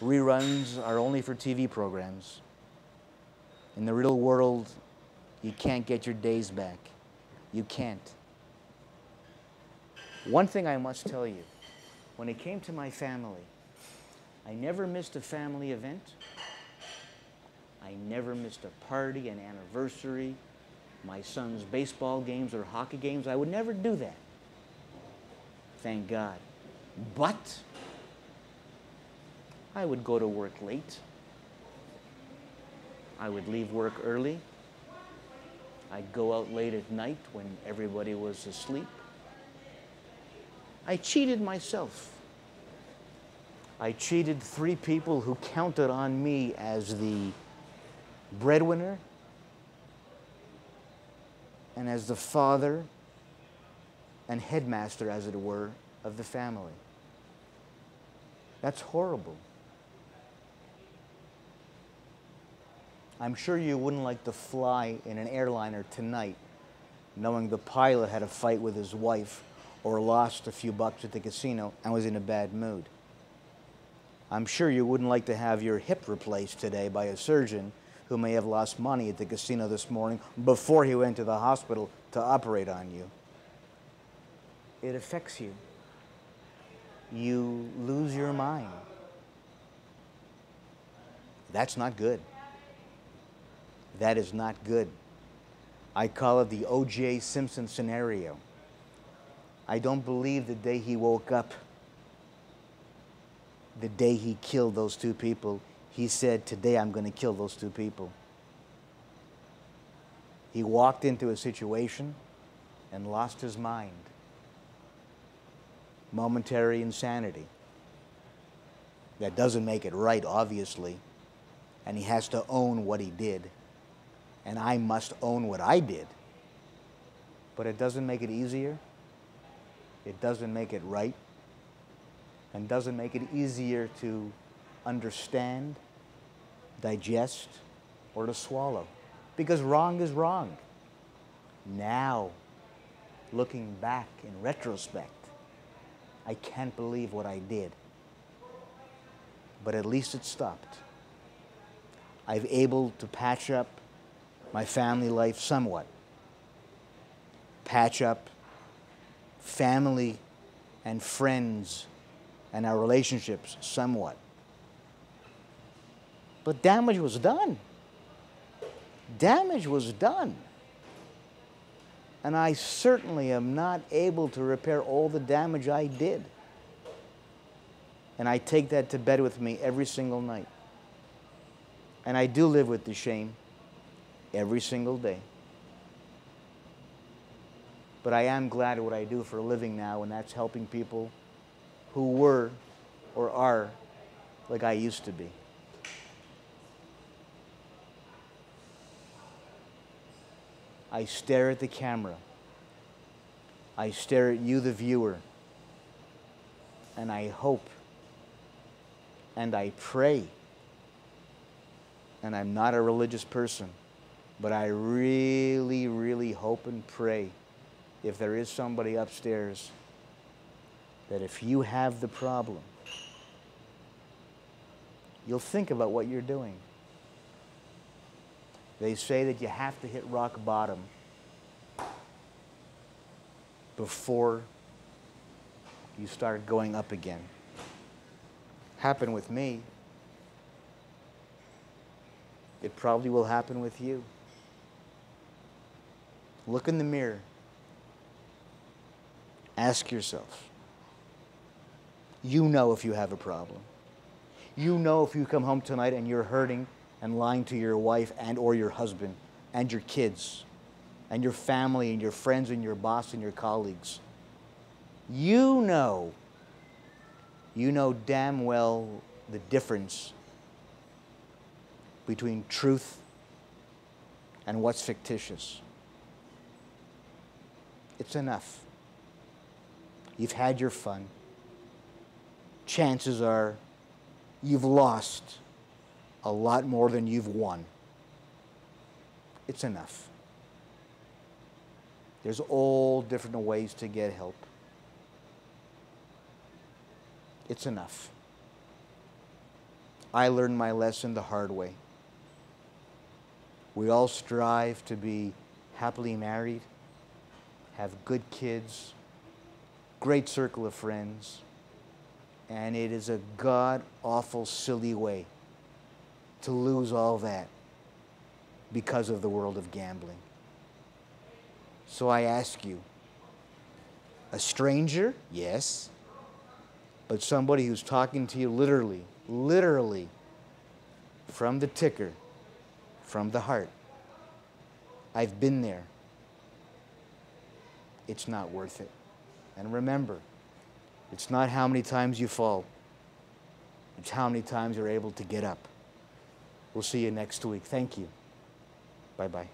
Reruns are only for TV programs. In the real world, you can't get your days back. You can't. One thing I must tell you, when it came to my family, I never missed a family event. I never missed a party, an anniversary, my son's baseball games or hockey games. I would never do that. Thank God. But I would go to work late. I would leave work early. I'd go out late at night when everybody was asleep. I cheated myself. I cheated 3 people who counted on me as the breadwinner and as the father and headmaster, as it were, of the family. That's horrible. I'm sure you wouldn't like to fly in an airliner tonight knowing the pilot had a fight with his wife or lost a few bucks at the casino and was in a bad mood. I'm sure you wouldn't like to have your hip replaced today by a surgeon who may have lost money at the casino this morning before he went to the hospital to operate on you. It affects you. You lose your mind. That's not good. That is not good. I call it the O.J. Simpson scenario. I don't believe the day he woke up, the day he killed those 2 people, he said, today I'm going to kill those 2 people. He walked into a situation and lost his mind. Momentary insanity. That doesn't make it right, obviously. And he has to own what he did. And I must own what I did. But it doesn't make it easier. It doesn't make it right. And doesn't make it easier to understand, digest, or to swallow. Because wrong is wrong. Now, looking back in retrospect, I can't believe what I did. But at least it stopped. I've able to patch up my family life somewhat. Patch up family and friends and our relationships somewhat. But damage was done. Damage was done. And I certainly am not able to repair all the damage I did. And I take that to bed with me every single night. And I do live with the shame every single day. But I am glad at what I do for a living now, and that's helping people who were or are like I used to be. I stare at the camera. I stare at you, the viewer, and I hope and I pray, and I'm not a religious person, but I really, really hope and pray, if there is somebody upstairs, that if you have the problem, you'll think about what you're doing. They say that you have to hit rock bottom before you start going up again. Happened with me. It probably will happen with you. Look in the mirror. Ask yourself. You know if you have a problem. You know if you come home tonight and you're hurting and lying to your wife and or your husband and your kids and your family and your friends and your boss and your colleagues. You know damn well the difference between truth and what's fictitious. It's enough. You've had your fun. Chances are you've lost a lot more than you've won. It's enough. There's all different ways to get help. It's enough. I learned my lesson the hard way. We all strive to be happily married, have good kids, great circle of friends, and it is a god-awful silly way to lose all that because of the world of gambling. So I ask you, a stranger, yes, but somebody who's talking to you literally from the ticker, from the heart. I've been there. It's not worth it. And remember, it's not how many times you fall. It's how many times you're able to get up. We'll see you next week. Thank you. Bye-bye.